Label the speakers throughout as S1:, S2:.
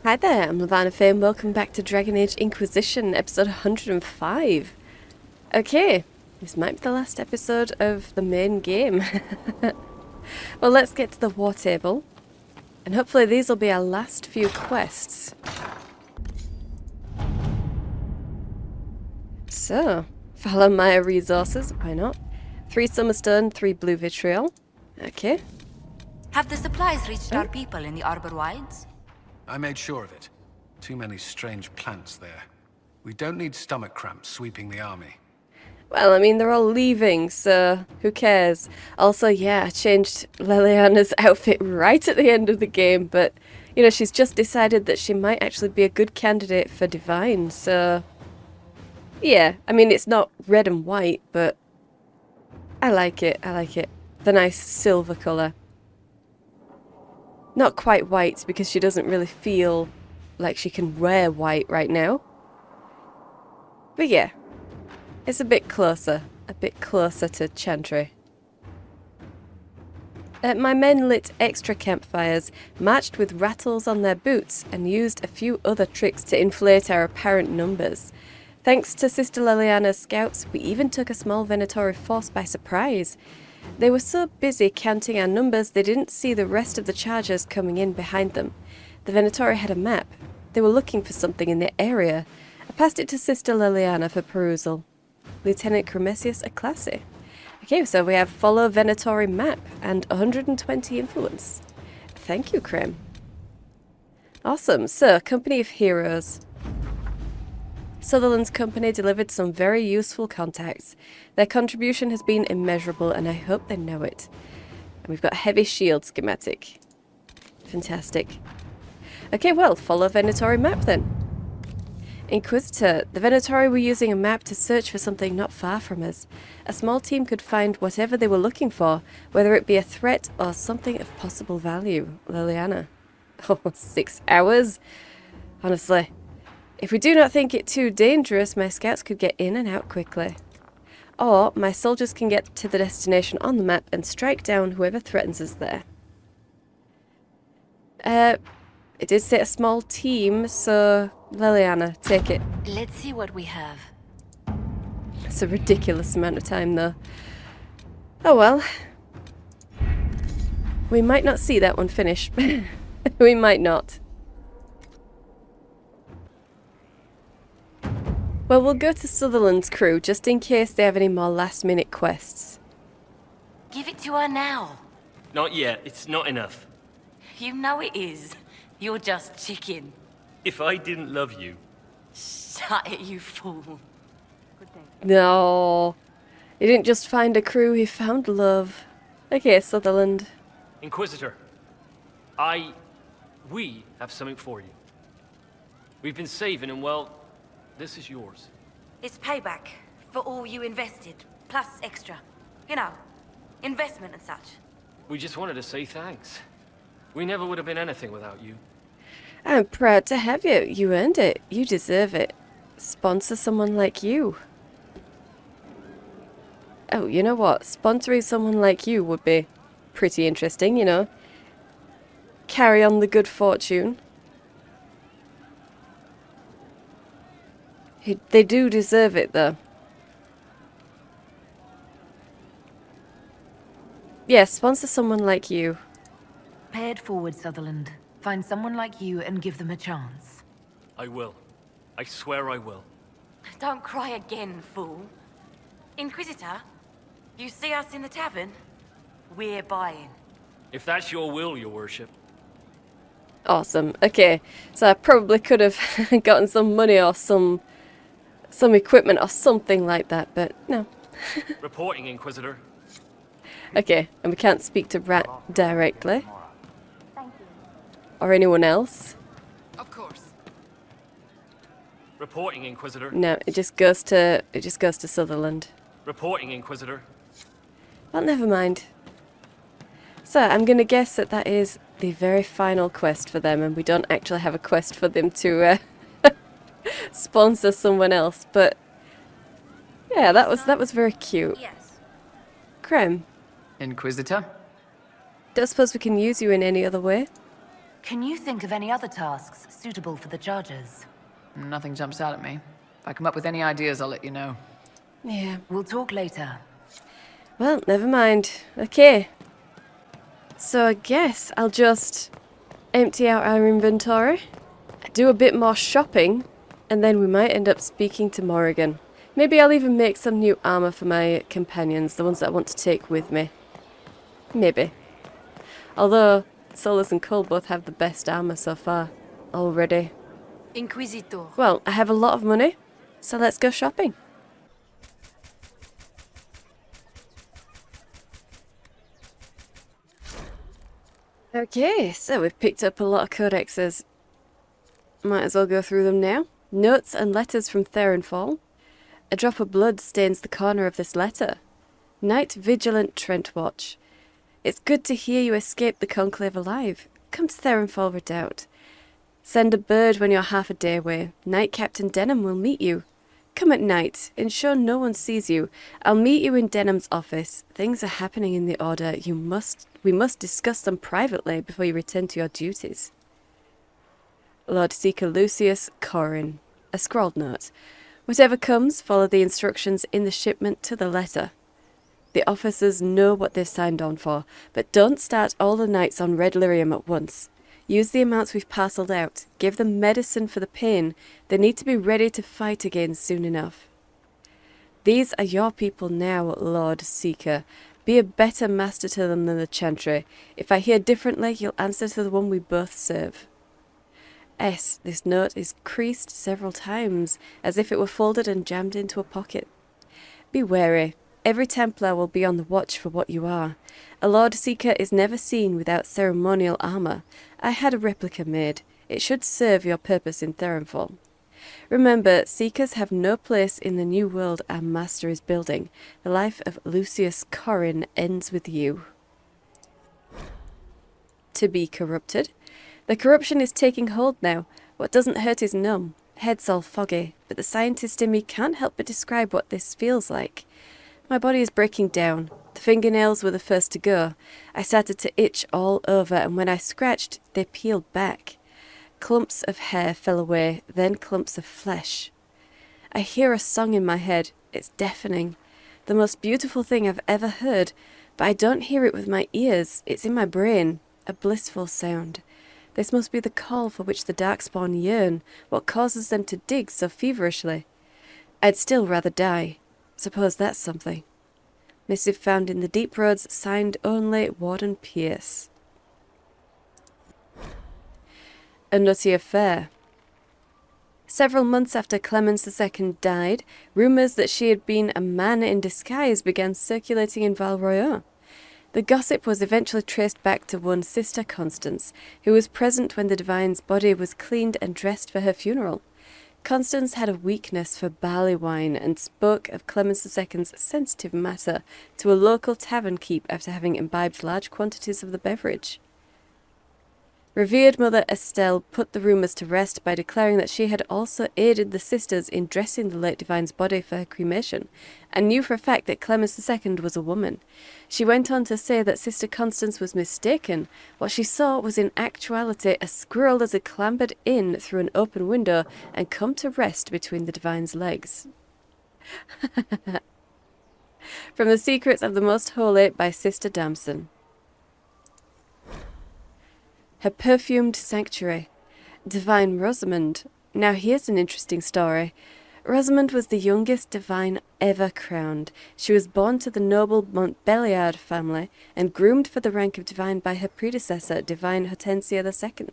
S1: Hi there, I'm Lavellan and welcome back to Dragon Age Inquisition, episode 105. Okay, this might be the last episode of the main game. Well, let's get to the war table, and hopefully these will be our last few quests. So, follow my resources, why not? 3 Summerstone, 3 Blue Vitriol. Okay.
S2: Have the supplies reached our people in the Arbor Wilds?
S3: I made sure of it. Too many strange plants there. We don't need stomach cramps sweeping the army.
S1: Well, I mean, they're all leaving, so who cares? Also, yeah, I changed Leliana's outfit right at the end of the game, but, you know, she's just decided that she might actually be a good candidate for Divine, so... Yeah, I mean, it's not red and white, but I like it, The nice silver colour. Not quite white, because she doesn't really feel like she can wear white right now. But yeah, it's a bit closer to Chantry. My men lit extra campfires, marched with rattles on their boots, and used a few other tricks to inflate our apparent numbers. Thanks to Sister Leliana's scouts, we even took a small Venatori force by surprise. They were so busy counting our numbers they didn't see the rest of the chargers coming in behind them. The Venatori had a map. They were looking for something in the area. I passed it to Sister Leliana for perusal. Lieutenant Cremesius a classy. Okay, so we have follow Venatori map and 120 influence. Thank you, Crem. Awesome. So, Company of Heroes. Sutherland's company delivered some very useful contacts. Their contribution has been immeasurable, and I hope they know it. And we've got heavy shield schematic. Fantastic. Okay, well, follow Venatori map then. Inquisitor, the Venatori were using a map to search for something not far from us. A small team could find whatever they were looking for, whether it be a threat or something of possible value. Leliana. Oh, 6 hours? Honestly. If we do not think it too dangerous, my scouts could get in and out quickly. Or my soldiers can get to the destination on the map and strike down whoever threatens us there. It did say a small team, so Leliana, take it.
S2: Let's see what we have.
S1: It's a ridiculous amount of time, though. Oh well. We might not see that one finish. We might not. Well, we'll go to Sutherland's crew, just in case they have any more last-minute quests.
S2: Give it to her now.
S4: Not yet. It's not enough.
S2: You know it is. You're just chicken.
S4: If I didn't love you...
S2: Shut it, you fool.
S1: No. He didn't just find a crew, he found love. Okay, Sutherland.
S4: Inquisitor. We have something for you. We've been saving and, well, this is yours.
S2: It's payback for all you invested, plus extra. You know, investment and such.
S4: We just wanted to say thanks. We never would have been anything without you.
S1: I'm proud to have you. You earned it. You deserve it. Sponsor someone like you. Oh, you know what? Sponsoring someone like you would be pretty interesting, you know. Carry on the good fortune. They do deserve it, though. Yes, sponsor someone like you.
S5: Pay it forward, Sutherland. Find someone like you and give them a chance.
S4: I will. I swear I will.
S2: Don't cry again, fool. Inquisitor, you see us in the tavern? We're buying.
S4: If that's your will, your worship.
S1: Awesome. Okay, so I probably could have gotten some money or some equipment or something like that, but no.
S4: Reporting, Inquisitor.
S1: Okay, and we can't speak to Rat directly. Or anyone else.
S2: Of course.
S4: Reporting, Inquisitor.
S1: No, it just goes to Sutherland.
S4: Reporting, Inquisitor.
S1: Well, never mind. So, I'm going to guess that that is the very final quest for them, and we don't actually have a quest for them to sponsor someone else, but yeah, that was very cute.
S2: Yes.
S1: Creme,
S6: Inquisitor?
S1: don't suppose we can use you in any other way?
S5: Can you think of any other tasks suitable for the charges?
S6: Nothing jumps out at me. If I come up with any ideas, I'll let you know.
S1: Yeah.
S5: We'll talk later.
S1: Well, never mind. Okay. So I guess I'll just empty out our inventory, do a bit more shopping, and then we might end up speaking to Morrigan. Maybe I'll even make some new armor for my companions, the ones that I want to take with me. Maybe. Although, Seylis and Cole both have the best armor so far, already.
S2: Inquisitor.
S1: Well, I have a lot of money, so let's go shopping. Okay, so we've picked up a lot of codexes. Might as well go through them now. Notes and letters from Therenfall. A drop of blood stains the corner of this letter. Night Vigilant Trent Watch. It's good to hear you escaped the Conclave alive. Come to Therenfall Redoubt. Send a bird when you're half a day away. Knight Captain Denham will meet you. Come at night. Ensure no one sees you. I'll meet you in Denham's office. Things are happening in the Order. We must discuss them privately before you return to your duties. Lord Seeker Lucius Corrin. A scrawled note. Whatever comes, follow the instructions in the shipment to the letter. The officers know what they've signed on for, but don't start all the knights on red lyrium at once. Use the amounts we've parcelled out. Give them medicine for the pain. They need to be ready to fight again soon enough. These are your people now, Lord Seeker. Be a better master to them than the Chantry. If I hear differently, you'll answer to the one we both serve. S. This note is creased several times, as if it were folded and jammed into a pocket. Be wary. Every Templar will be on the watch for what you are. A Lord Seeker is never seen without ceremonial armour. I had a replica made. It should serve your purpose in Therenfall. Remember, Seekers have no place in the new world our master is building. The life of Lucius Corrin ends with you. To be corrupted. The corruption is taking hold now. What doesn't hurt is numb. Head's all foggy, but the scientist in me can't help but describe what this feels like. My body is breaking down. The fingernails were the first to go. I started to itch all over, and when I scratched, they peeled back. Clumps of hair fell away, then clumps of flesh. I hear a song in my head. It's deafening. The most beautiful thing I've ever heard, but I don't hear it with my ears. It's in my brain. A blissful sound. This must be the call for which the Darkspawn yearn, what causes them to dig so feverishly. I'd still rather die. Suppose that's something. Missive found in the deep roads, signed only Warden Pierce. A nutty affair. Several months after Clemens II died, rumours that she had been a man in disguise began circulating in Val Royeaux. The gossip was eventually traced back to one Sister Constance, who was present when the Divine's body was cleaned and dressed for her funeral. Constance had a weakness for barley wine and spoke of Clemens II's sensitive matter to a local tavern keep after having imbibed large quantities of the beverage. Revered Mother Estelle put the rumours to rest by declaring that she had also aided the sisters in dressing the late Divine's body for her cremation, and knew for a fact that Clemens II was a woman. She went on to say that Sister Constance was mistaken. What she saw was in actuality a squirrel that had clambered in through an open window and come to rest between the Divine's legs. From the Secrets of the Most Holy by Sister Damson. Her perfumed sanctuary. Divine Rosamond. Now here's an interesting story. Rosamond was the youngest divine ever crowned. She was born to the noble Montbelliard family and groomed for the rank of divine by her predecessor, Divine Hortensia II.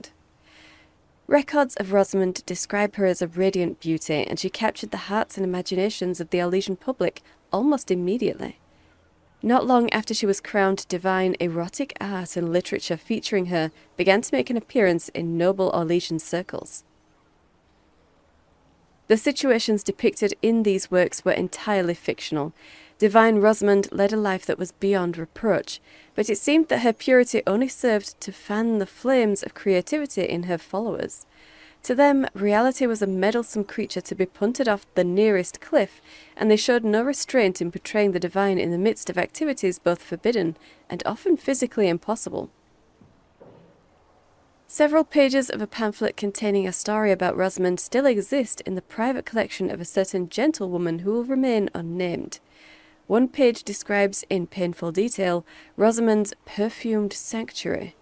S1: Records of Rosamond describe her as a radiant beauty, and she captured the hearts and imaginations of the Orlesian public almost immediately. Not long after she was crowned divine, erotic art and literature featuring her began to make an appearance in noble Orlesian circles. The situations depicted in these works were entirely fictional. Divine Rosamond led a life that was beyond reproach, but it seemed that her purity only served to fan the flames of creativity in her followers. To them, reality was a meddlesome creature to be punted off the nearest cliff, and they showed no restraint in portraying the divine in the midst of activities both forbidden and often physically impossible. Several pages of a pamphlet containing a story about Rosamund still exist in the private collection of a certain gentlewoman who will remain unnamed. One page describes in painful detail Rosamund's perfumed sanctuary.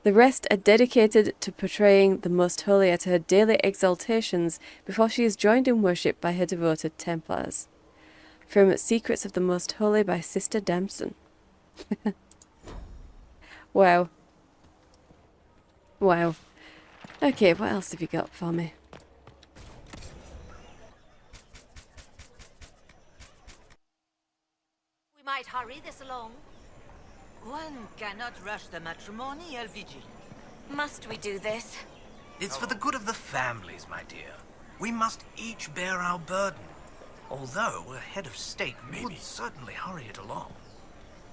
S1: The rest are dedicated to portraying the Most Holy at her daily exaltations before she is joined in worship by her devoted Templars. From Secrets of the Most Holy by Sister Damson. Wow. Wow. Okay, what else have you got for me?
S7: We might hurry this along. One cannot rush the matrimony, Elvhen.
S2: Must we do this?
S8: It's for the good of the families, my dear. We must each bear our burden. Although a head of state would certainly hurry it along.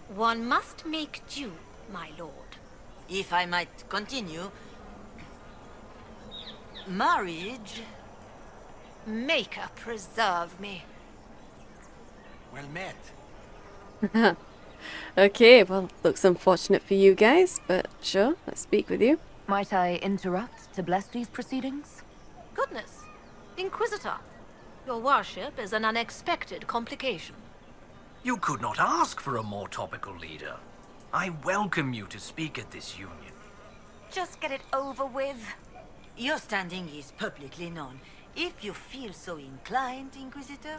S7: One must make due, my lord. If I might continue... Marriage... Maker preserve me.
S8: Well met.
S1: Okay, well, looks unfortunate for you guys, but sure, let's speak with you.
S5: Might I interrupt to bless these proceedings?
S7: Goodness. Inquisitor, your worship is an unexpected complication.
S8: You could not ask for a more topical leader. I welcome you to speak at this union.
S2: Just get it over with.
S7: Your standing is publicly known. If you feel so inclined, Inquisitor...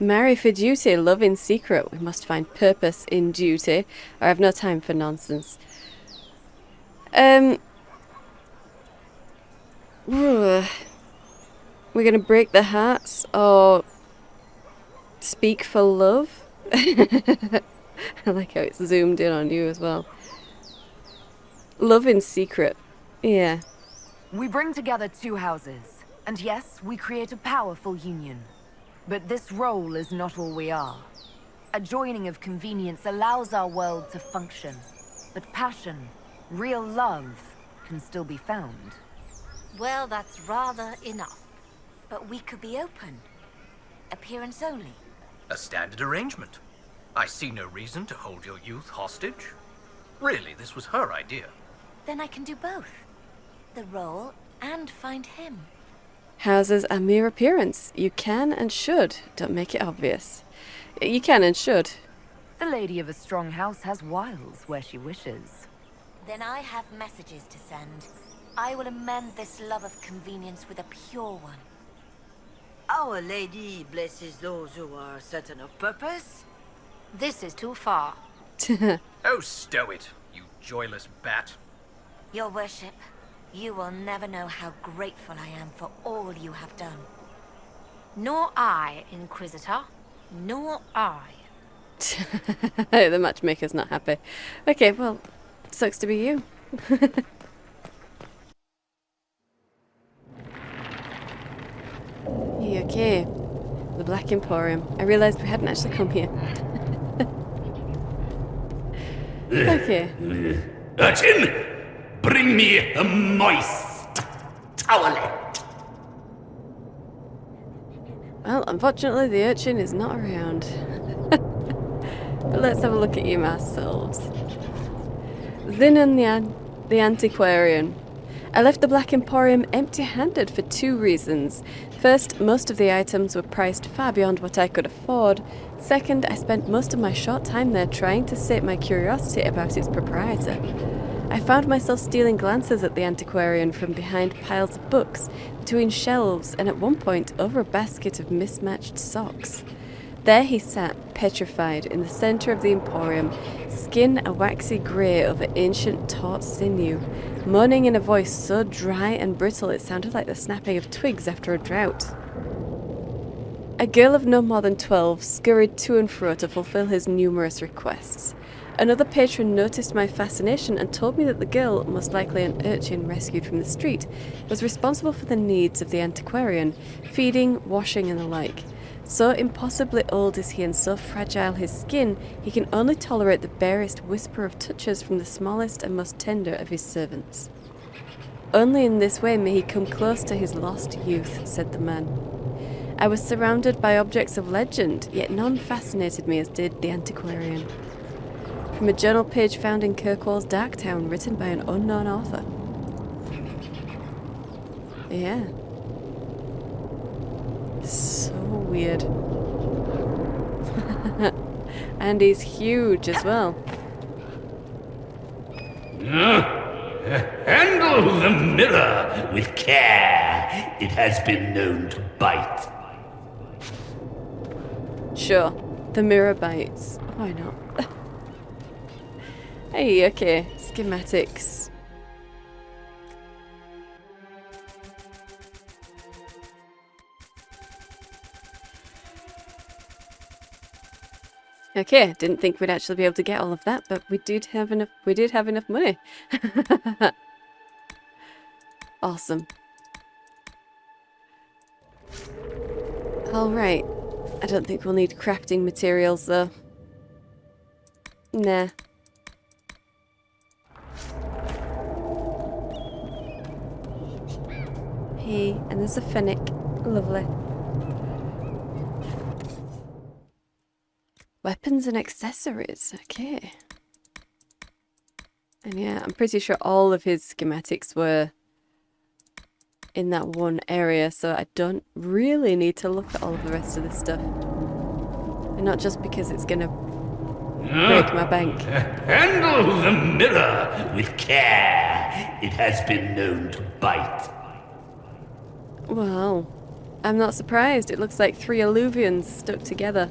S1: Marry for duty, love in secret. We must find purpose in duty. I have no time for nonsense. We're gonna break the hearts or speak for love? I like how it's zoomed in on you as well. Love in secret. Yeah.
S5: We bring together two houses, and yes, we create a powerful union. But this role is not all we are. A joining of convenience allows our world to function, but passion, real love, can still be found.
S7: Well, that's rather enough.
S2: But we could be open. Appearance only.
S8: A standard arrangement. I see no reason to hold your youth hostage. Really, this was her idea.
S2: Then I can do both. The role and find him.
S1: Houses are mere appearance. You can and should. Don't make it obvious. You can and should.
S5: The lady of a strong house has wiles where she wishes.
S2: Then I have messages to send. I will amend this love of convenience with a pure one.
S7: Our Lady blesses those who are certain of purpose. This is too far.
S8: Oh, stow it, you joyless bat.
S2: Your worship, you will never know how grateful I am for all you have done.
S7: Nor I, Inquisitor. Nor I.
S1: The matchmaker's not happy. Okay, well, sucks to be you. Okay, the Black Emporium. I realised we hadn't actually come here. Okay.
S9: Urchin, bring me a moist towelette.
S1: Well, unfortunately, the urchin is not around. But let's have a look at you ourselves. Zinan the Antiquarian. I left the Black Emporium empty-handed for two reasons. First, most of the items were priced far beyond what I could afford. Second, I spent most of my short time there trying to sate my curiosity about its proprietor. I found myself stealing glances at the antiquarian from behind piles of books, between shelves, and at one point over a basket of mismatched socks. There he sat, petrified, in the centre of the emporium, skin a waxy grey over ancient taut sinew, moaning in a voice so dry and brittle it sounded like the snapping of twigs after a drought. A girl of no more than 12 scurried to and fro to fulfil his numerous requests. Another patron noticed my fascination and told me that the girl, most likely an urchin rescued from the street, was responsible for the needs of the antiquarian, feeding, washing, and the like. So impossibly old is he and so fragile his skin, he can only tolerate the barest whisper of touches from the smallest and most tender of his servants. Only in this way may he come close to his lost youth, said the man. I was surrounded by objects of legend, yet none fascinated me as did the antiquarian. From a journal page found in Kirkwall's Dark Town, written by an unknown author. Yeah. So weird. And he's huge as well.
S9: Handle the mirror with care. It has been known to bite.
S1: Sure, the mirror bites. Why not? Hey, okay, schematics. Okay, didn't think we'd actually be able to get all of that, but we did have enough. We did have enough money. Awesome. All right. I don't think we'll need crafting materials though. Nah. Hey, and there's a fennec. Lovely. Weapons and accessories. Okay. And yeah, I'm pretty sure all of his schematics were in that one area, so I don't really need to look at all of the rest of this stuff. And not just because it's gonna break my bank.
S9: Handle the mirror with care. It has been known to bite.
S1: Well, I'm not surprised. It looks like 3 alluvians stuck together.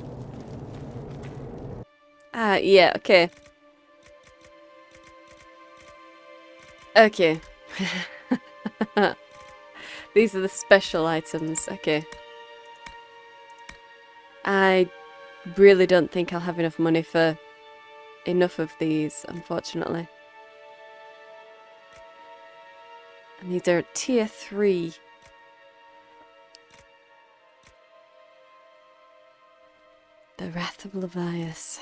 S1: Ah, yeah, okay. Okay. These are the special items, okay. I really don't think I'll have enough money for enough of these, unfortunately. And these are tier 3. The Wrath of Levias.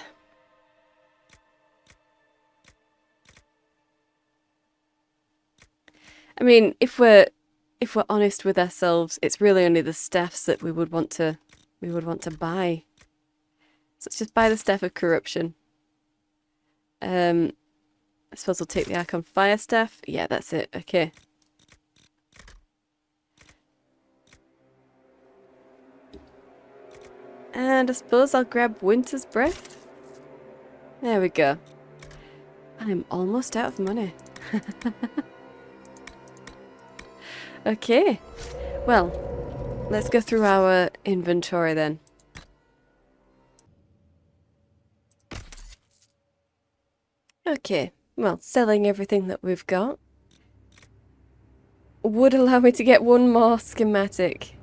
S1: I mean, if we're honest with ourselves, it's really only the staffs that we would want to buy. So let's just buy the Staff of Corruption. I suppose we'll take the Archon Fire Staff. Yeah, that's it. Okay. And I suppose I'll grab Winter's Breath. There we go. I'm almost out of money. Okay. Well, let's go through our inventory then. Okay. Well, selling everything that we've got would allow me to get one more schematic.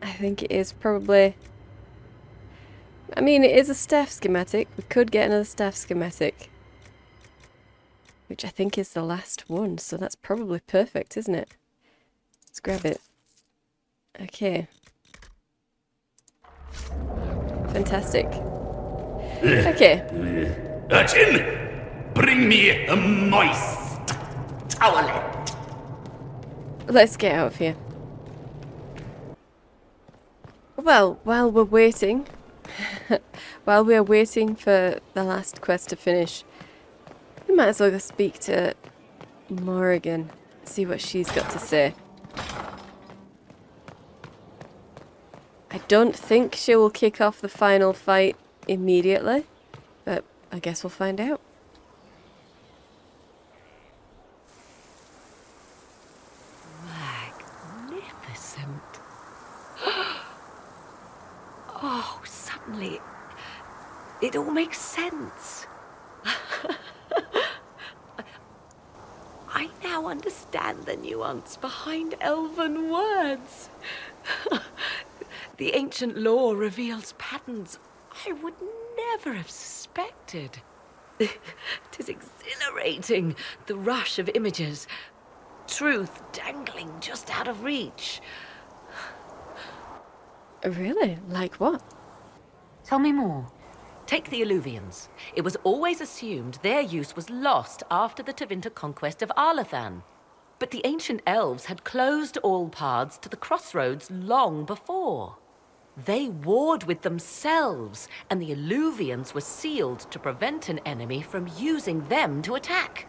S1: I think it is probably... I mean, it is a staff schematic. We could get another staff schematic. Which I think is the last one, so that's probably perfect, isn't it? Let's grab it. Okay. Fantastic. Okay.
S9: Urchin, bring me a moist towelette.
S1: Let's get out of here. Well, while we're waiting, while we are waiting for the last quest to finish, we might as well go speak to Morrigan, see what she's got to say. I don't think she will kick off the final fight immediately, but I guess we'll find out.
S10: Magnificent. Oh, suddenly it all makes sense. I now understand the nuance behind Elven words. The ancient lore reveals patterns I would never have suspected. 'Tis exhilarating, the rush of images. Truth dangling just out of reach.
S1: Really? Like what?
S5: Tell me more.
S10: Take the Alluvians. It was always assumed their use was lost after the Tevinter conquest of Arlathan. But the ancient elves had closed all paths to the crossroads long before. They warred with themselves, and the alluvians were sealed to prevent an enemy from using them to attack.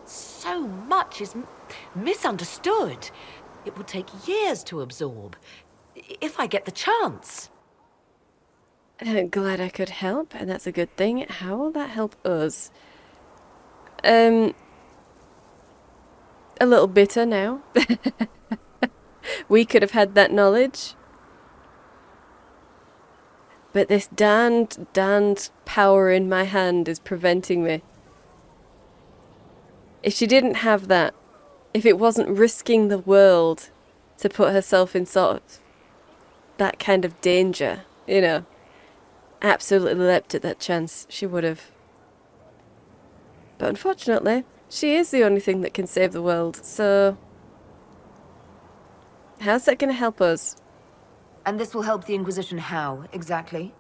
S10: So much is misunderstood. It would take years to absorb, if I get the chance.
S1: I'm glad I could help, and that's a good thing. How will that help us? A little bitter now. We could have had that knowledge. But this damned power in my hand is preventing me. If she didn't have that, if it wasn't risking the world to put herself in sort of that kind of danger, you know, absolutely leapt at that chance, she would have. But unfortunately, she is the only thing that can save the world, so how's that going to help us?
S5: And this will help the Inquisition how, exactly?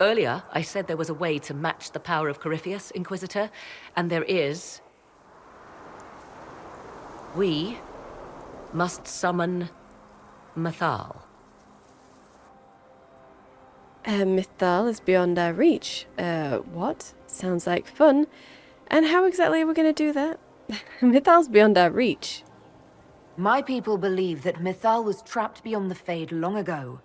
S10: Earlier, I said there was a way to match the power of Corypheus, Inquisitor, and there is. We must summon Mythal.
S1: Mythal is beyond our reach. What? Sounds like fun. And how exactly are we going to do that? Mythal's beyond our reach.
S5: My people believe that Mythal was trapped beyond the Fade long ago.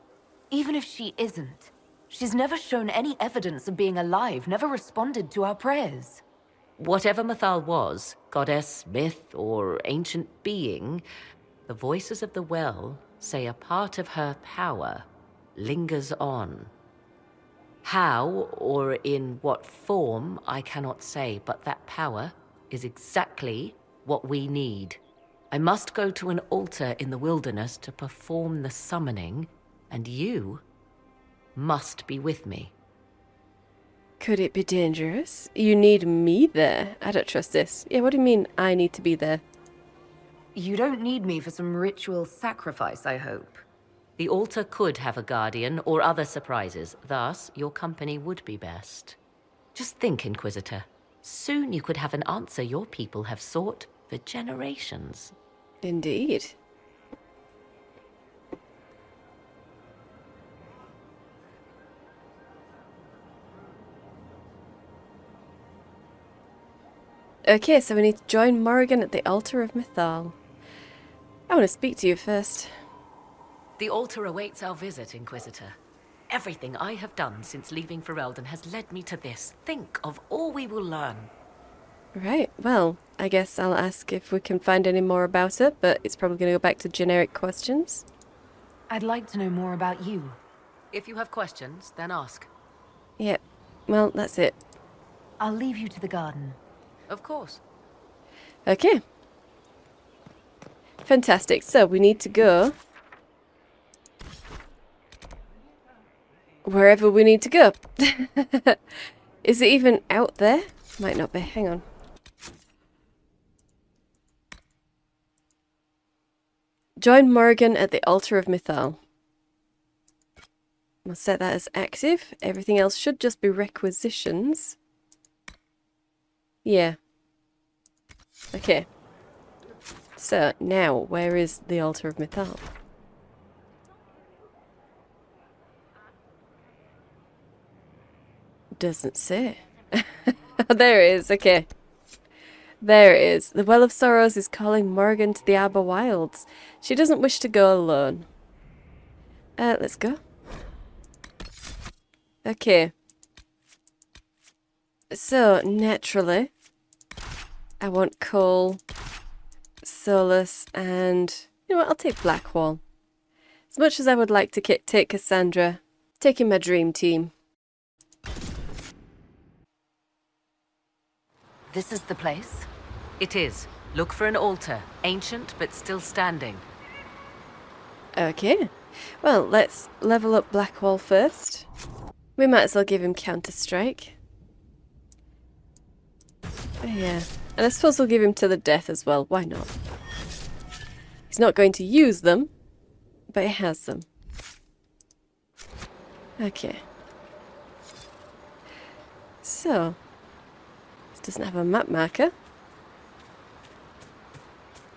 S5: Even if she isn't, she's never shown any evidence of being alive, never responded to our prayers.
S10: Whatever Mythal was, goddess, myth, or ancient being, the voices of the well say a part of her power lingers on. How, or in what form, I cannot say, but that power is exactly what we need. I must go to an altar in the wilderness to perform the summoning, and you must be with me.
S1: Could it be dangerous? You need me there. I don't trust this. Yeah, what do you mean I need to be there?
S5: You don't need me for some ritual sacrifice, I hope.
S10: The altar could have a guardian or other surprises, thus your company would be best. Just think, Inquisitor. Soon you could have an answer your people have sought for generations.
S1: Indeed. Okay, so we need to join Morrigan at the altar of Mythal. I want to speak to you first.
S10: The altar awaits our visit, Inquisitor. Everything I have done since leaving Ferelden has led me to this. Think of all we will learn.
S1: Right, well, I guess I'll ask if we can find any more about her, but it's probably going to go back to generic questions.
S5: I'd like to know more about you.
S10: If you have questions, then ask.
S1: Yep, well, that's it.
S5: I'll leave you to the garden.
S10: Of course.
S1: Okay. Fantastic, so we need to go wherever we need to go. Is it even out there? Might not be. Hang on. Join Morrigan at the altar of Mythal. We'll set that as active. Everything else should just be requisitions. Yeah. Okay. So, now, where is the altar of Mythal? Doesn't say. There it is, okay. There it is. The Well of Sorrows is calling Morrigan to the Arbor Wilds. She doesn't wish to go alone. Let's go. Okay. So, naturally, I want coal, Seylis, and... You know what, I'll take Blackwall. As much as I would like to take Cassandra, taking my dream team.
S5: This is the place?
S10: It is. Look for an altar. Ancient, but still standing.
S1: Okay. Well, let's level up Blackwall first. We might as well give him Counter-Strike. Oh, yeah. And I suppose we'll give him to the death as well. Why not? He's not going to use them, but he has them. Okay. So, this doesn't have a map marker.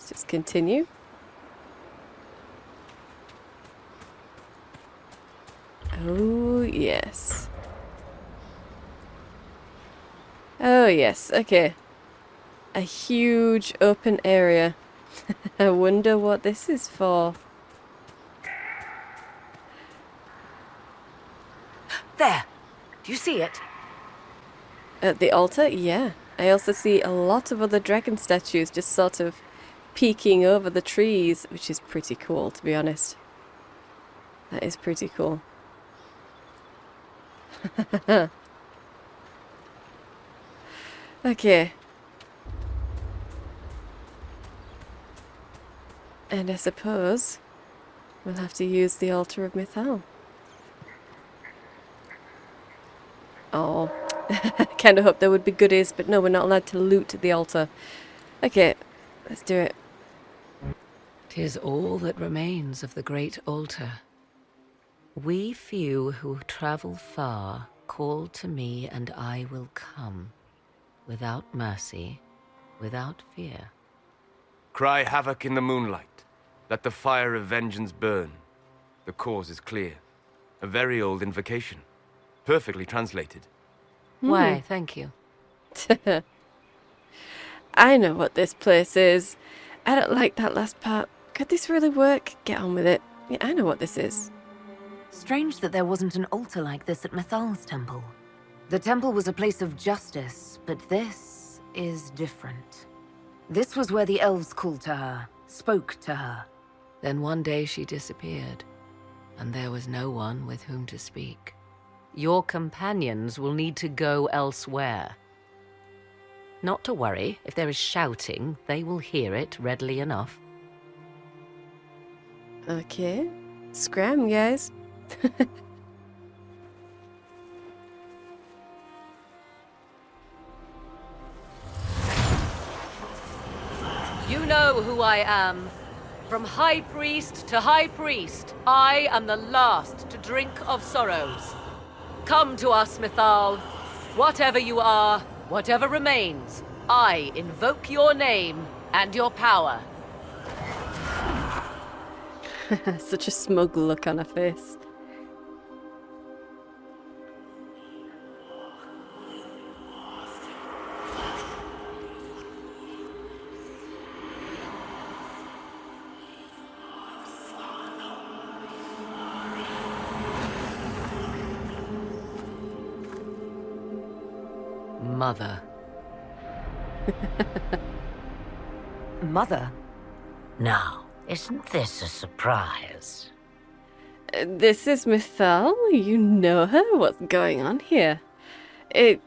S1: Let's just continue. Oh, yes. Oh, yes. Okay. A huge open area. I wonder what this is for.
S5: There! Do you see it?
S1: At the altar? Yeah. I also see a lot of other dragon statues just sort of peeking over the trees, which is pretty cool, to be honest. That is pretty cool. Okay. And I suppose we'll have to use the altar of Mythal. Oh, I kind of hoped there would be goodies, but no, we're not allowed to loot the altar. Okay, let's do it.
S10: 'Tis all that remains of the great altar. We few who travel far call to me, and I will come, without mercy, without fear.
S11: Cry havoc in the moonlight. Let the fire of vengeance burn. The cause is clear. A very old invocation. Perfectly translated.
S10: Why, thank you.
S1: I know what this place is. I don't like that last part. Could this really work? Get on with it. Yeah, I know what this is.
S5: Strange that there wasn't an altar like this at Mythal's temple. The temple was a place of justice, but this is different. This was where the elves called to her, spoke to her.
S10: Then one day she disappeared, and there was no one with whom to speak. Your companions will need to go elsewhere. Not to worry, if there is shouting, they will hear it readily enough.
S1: Okay. Scram, guys.
S10: You know who I am. From High Priest to High Priest, I am the last to drink of sorrows. Come to us, Mythal. Whatever you are, whatever remains, I invoke your name and your power.
S1: Such a smug look on her face.
S10: Mother.
S5: Mother?
S7: Now, isn't this a surprise?
S1: This is Mythal. You know her? What's going on here? You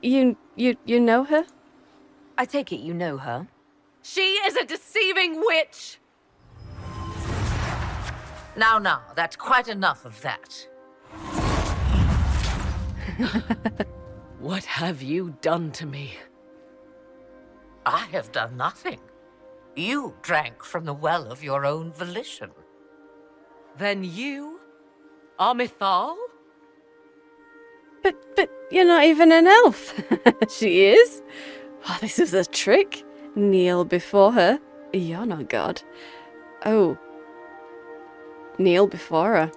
S1: know her?
S5: I take it you know her.
S10: She is a deceiving witch!
S7: Now, that's quite enough of that.
S10: What have you done to me?
S7: I have done nothing. You drank from the well of your own volition.
S10: Then you are Mythal?
S1: But you're not even an elf. She is? Oh, this is a trick. Kneel before her. You're not God. Oh. Kneel before her.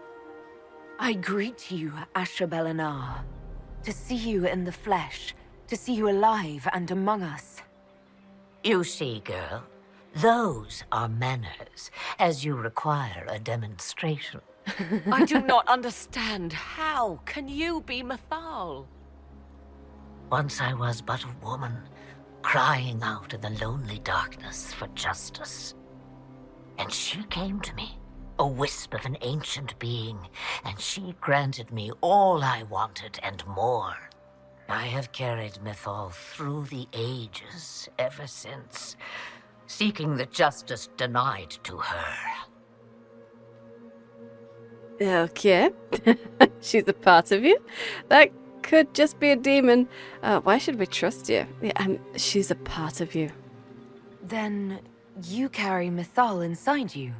S5: I greet you, Asher Belenar. To see you in the flesh, to see you alive and among us.
S7: You see, girl, those are manners, as you require a demonstration.
S10: I do not understand. How can you be Mythal?
S7: Once I was but a woman, crying out in the lonely darkness for justice. And she came to me, a wisp of an ancient being, and she granted me all I wanted and more. I have carried Mythal through the ages ever since, seeking the justice denied to her.
S1: Okay. She's a part of you. That could just be a demon. Why should we trust you? Yeah, she's a part of you.
S5: Then you carry Mythal inside you.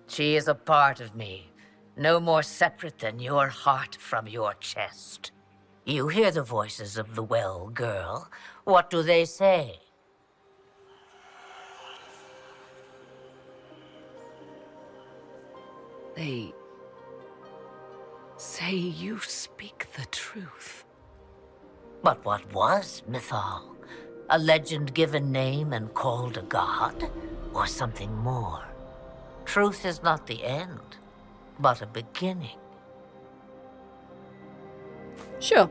S7: She is a part of me, no more separate than your heart from your chest. You hear the voices of the well, girl. What do they say?
S10: They say you speak the truth.
S7: But what was Mythal? A legend given name and called a god? Or something more? Truth is not the end, but a beginning.
S1: Sure.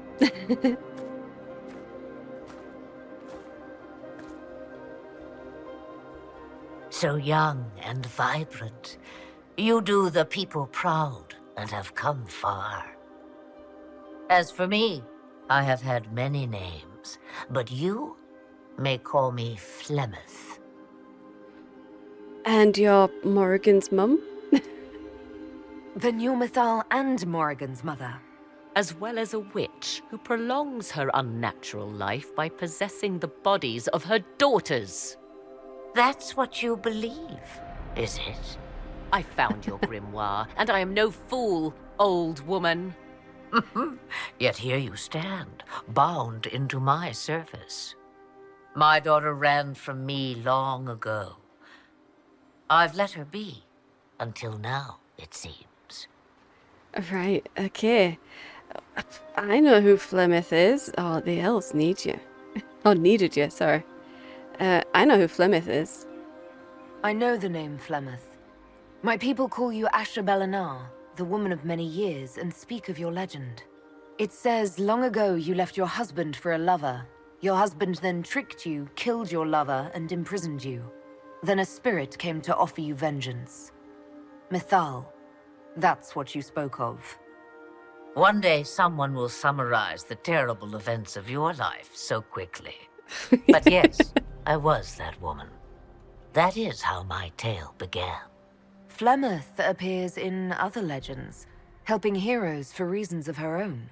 S7: So young and vibrant, you do the people proud and have come far. As for me, I have had many names, but you may call me Flemeth.
S1: And you're Morrigan's mum?
S5: Then you're Mythal and Morrigan's mother.
S10: As well as a witch who prolongs her unnatural life by possessing the bodies of her daughters.
S7: That's what you believe, is it?
S10: I found your grimoire, and I am no fool, old woman.
S7: Yet here you stand, bound into my service. My daughter ran from me long ago. I've let her be, until now, it seems.
S1: Right, okay. I know who Flemeth is. Oh, the elves need you. Oh, needed you, sorry. I know who Flemeth is.
S5: I know the name Flemeth. My people call you Asher Belenar, the woman of many years, and speak of your legend. It says long ago you left your husband for a lover. Your husband then tricked you, killed your lover, and imprisoned you. Then a spirit came to offer you vengeance. Mythal, that's what you spoke of.
S7: One day someone will summarize the terrible events of your life so quickly. But yes, I was that woman. That is how my tale began.
S5: Flemeth appears in other legends, helping heroes for reasons of her own.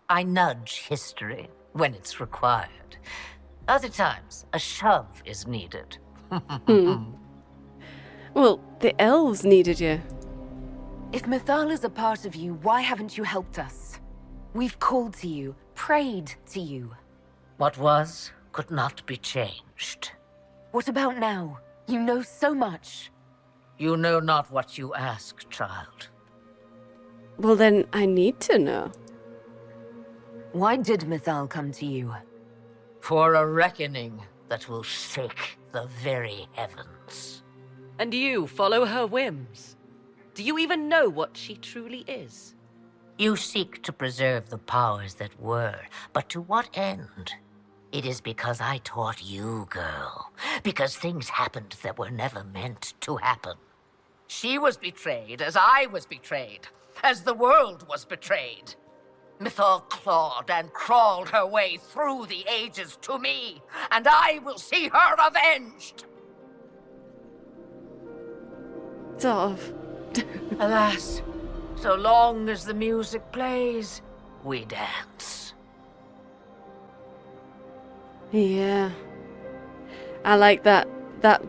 S7: I nudge history when it's required. Other times, a shove is needed.
S1: Well, the elves needed you.
S5: If Mythal is a part of you, why haven't you helped us? We've called to you, prayed to you.
S7: What was could not be changed.
S5: What about now? You know so much.
S7: You know not what you ask, child.
S1: Well, then I need to know.
S5: Why did Mythal come to you?
S7: For a reckoning that will shake the very heavens.
S10: And you follow her whims. Do you even know what she truly is?
S7: You seek to preserve the powers that were, but to what end? It is because I taught you, girl. Because things happened that were never meant to happen. She was betrayed as I was betrayed, as the world was betrayed. Mythal clawed and crawled her way through the ages to me, and I will see her avenged!
S1: Sort of.
S7: Alas, so long as the music plays, we dance.
S1: Yeah. I like that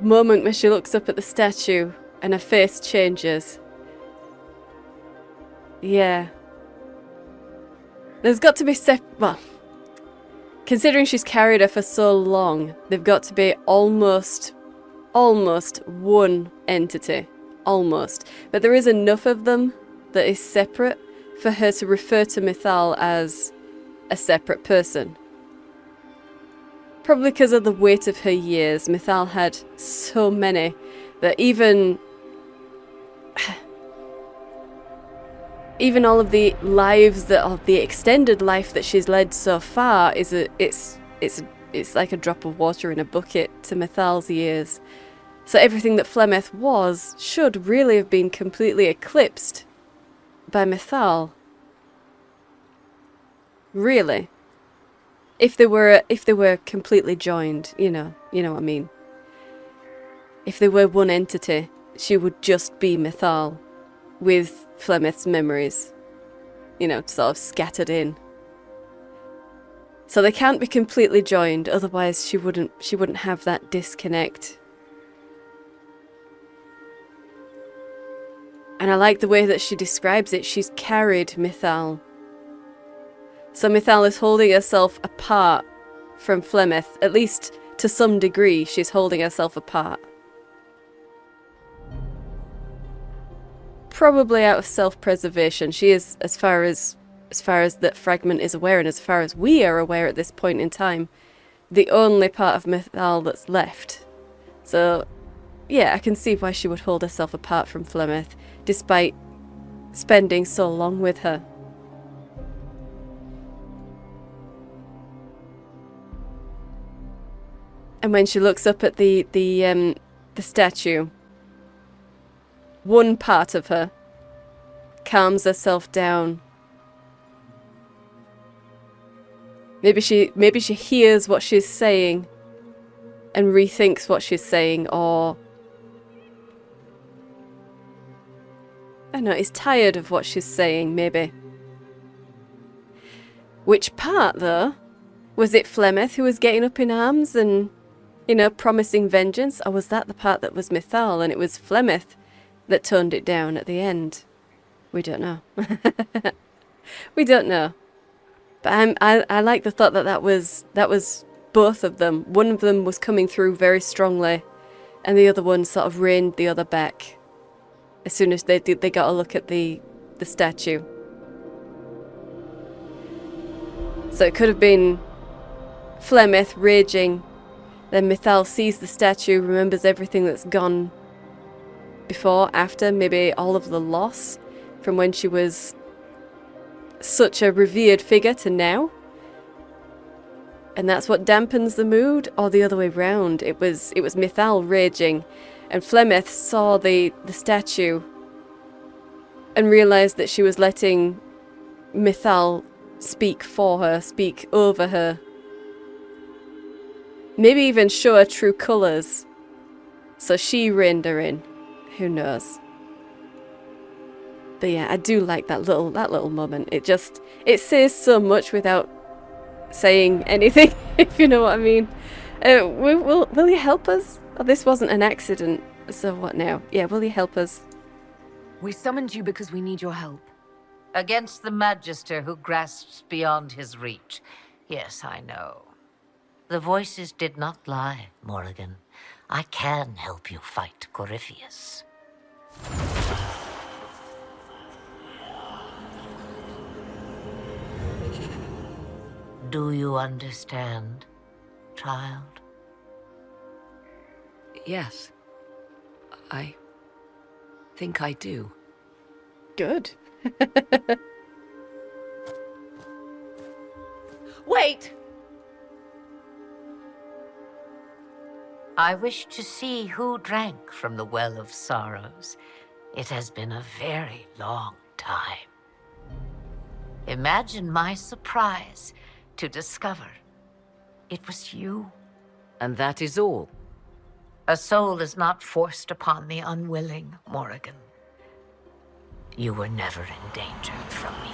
S1: moment where she looks up at the statue and her face changes. Yeah. There's got to be well, considering she's carried her for so long, they've got to be almost one entity. Almost. But there is enough of them that is separate for her to refer to Mythal as a separate person. Probably because of the weight of her years, Mythal had so many that even all of the lives of the extended life that she's led so far it's like a drop of water in a bucket to Mythal's years. So everything that Flemeth was should really have been completely eclipsed by Mythal. Really. If they were completely joined, you know what I mean. If they were one entity, she would just be Mythal, with Flemeth's memories, sort of scattered in. So they can't be completely joined, otherwise she wouldn't have that disconnect. And I like the way that she describes it. She's carried Mythal. So Mythal is holding herself apart from Flemeth. At least to some degree, she's holding herself apart. probably out of self-preservation. She is, as far as that fragment is aware, and as far as we are aware at this point in time, the only part of Mythal that's left. So, yeah, I can see why she would hold herself apart from Flemeth, despite spending so long with her. And when she looks up at the statue, one part of her calms herself down. Maybe she hears what she's saying and rethinks what she's saying, or I don't know, is tired of what she's saying, maybe. Which part, though? Was it Flemeth who was getting up in arms and, you know, promising vengeance? Or was that the part that was Mythal and it was Flemeth that toned it down at the end? We don't know. We don't know. But I like the thought that was both of them. One of them was coming through very strongly, and the other one sort of reined the other back as soon as they got a look at the statue. So it could have been Flemeth raging, then Mythal sees the statue, remembers everything that's gone before, after, maybe all of the loss from when she was such a revered figure to now. And that's what dampens the mood, or the other way round. It was Mythal raging, and Flemeth saw the statue and realised that she was letting Mythal speak for her, speak over her. Maybe even show her true colours. So she reined her in. Who knows? But yeah, I do like that little moment. It says so much without saying anything, if you know what I mean. Will you help us? Oh, this wasn't an accident, so what now? Yeah, will you help us?
S5: We summoned you because we need your help.
S7: Against the Magister who grasps beyond his reach. Yes, I know. The voices did not lie, Morrigan. I can help you fight Corypheus. Do you understand, child?
S10: Yes. I think I do.
S1: Good.
S10: Wait!
S7: I wish to see who drank from the Well of Sorrows. It has been a very long time. Imagine my surprise to discover it was you.
S10: And that is all?
S7: A soul is not forced upon the unwilling, Morrigan. You were never in danger from me.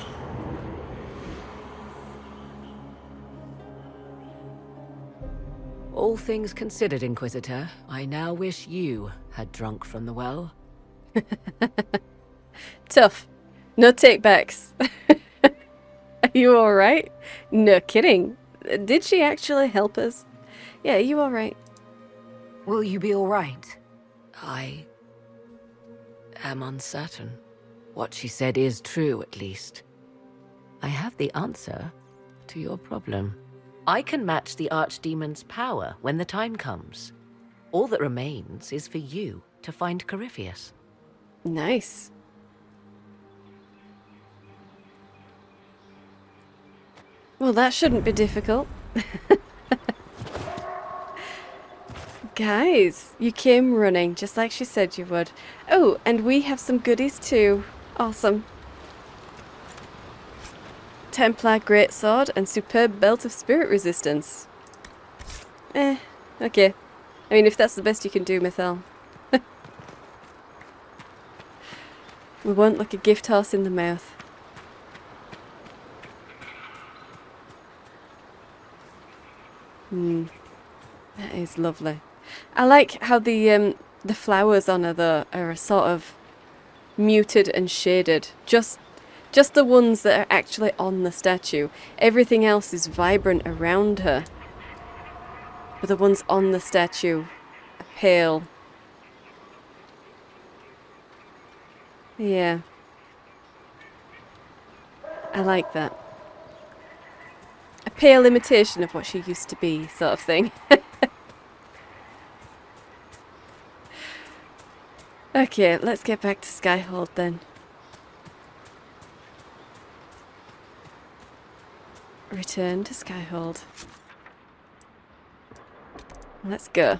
S10: All things considered, Inquisitor, I now wish you had drunk from the well.
S1: Tough. No takebacks. Are you alright? No kidding. Did she actually help us? Yeah, are you alright?
S5: Will you be alright?
S10: I am uncertain. What she said is true, at least. I have the answer to your problem. I can match the Archdemon's power when the time comes. All that remains is for you to find Corypheus.
S1: Nice. Well, that shouldn't be difficult. Guys, you came running, just like she said you would. Oh, and we have some goodies too. Awesome. Templar Greatsword and superb belt of spirit resistance. Okay. I mean, if that's the best you can do, Mythal. We won't look a gift horse in the mouth. That is lovely. I like how the flowers on her though are sort of muted and shaded. Just the ones that are actually on the statue. Everything else is vibrant around her. But the ones on the statue are pale. Yeah. I like that. A pale imitation of what she used to be, sort of thing. Okay, let's get back to Skyhold then. Return to Skyhold. Let's go.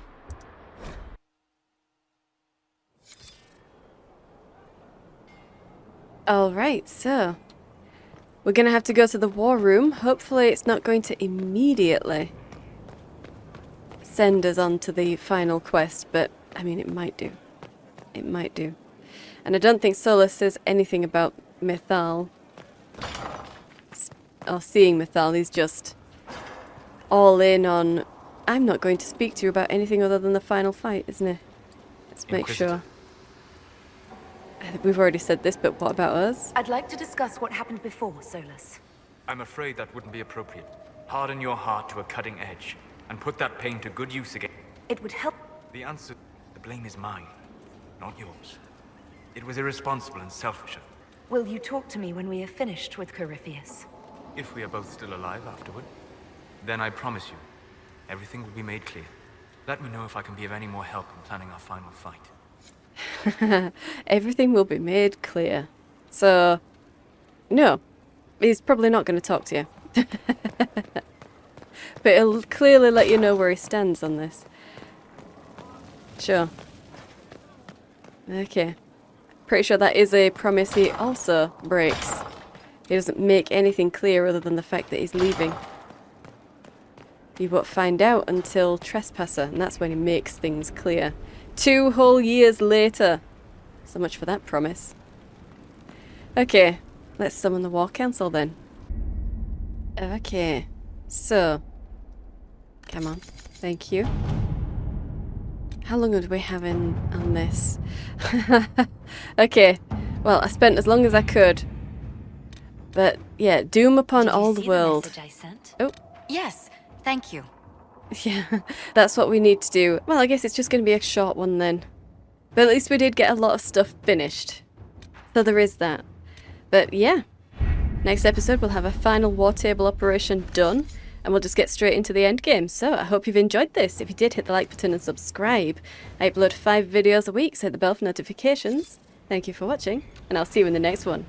S1: Alright, so we're gonna have to go to the war room. Hopefully it's not going to immediately send us on to the final quest, but I mean, it might do. It might do. And I don't think Seylis says anything about Mythal. Or seeing Mythal. He's just all in on, I'm not going to speak to you about anything other than the final fight, isn't he? Let's make sure. I think we've already said this, but what about us?
S5: I'd like to discuss what happened before, Seylis.
S12: I'm afraid that wouldn't be appropriate. Harden your heart to a cutting edge, and put that pain to good use again.
S5: It would help.
S12: The answer, the blame is mine, not yours. It was irresponsible and selfish.
S5: Will you talk to me when we have finished with Corypheus?
S12: If we are both still alive afterward, then I promise you, everything will be made clear. Let me know if I can be of any more help in planning our final fight.
S1: Everything will be made clear. So, no, he's probably not going to talk to you. But he'll clearly let you know where he stands on this. Sure. Okay. Pretty sure that is a promise he also breaks. He doesn't make anything clear other than the fact that he's leaving. You won't find out until Trespasser, and that's when he makes things clear. 2 whole years later. So much for that promise. Okay, let's summon the War Council then. Okay, so... Come on, thank you. How long would we have on this? Okay, well, I spent as long as I could. But, yeah, doom upon all the world.
S2: Message I sent?
S1: Oh.
S2: Yes, thank you.
S1: Yeah, that's what we need to do. Well, I guess it's just going to be a short one then. But at least we did get a lot of stuff finished. So there is that. But yeah, next episode we'll have a final war table operation done. And we'll just get straight into the end game. So I hope you've enjoyed this. If you did, hit the like button and subscribe. I upload 5 videos a week, so hit the bell for notifications. Thank you for watching, and I'll see you in the next one.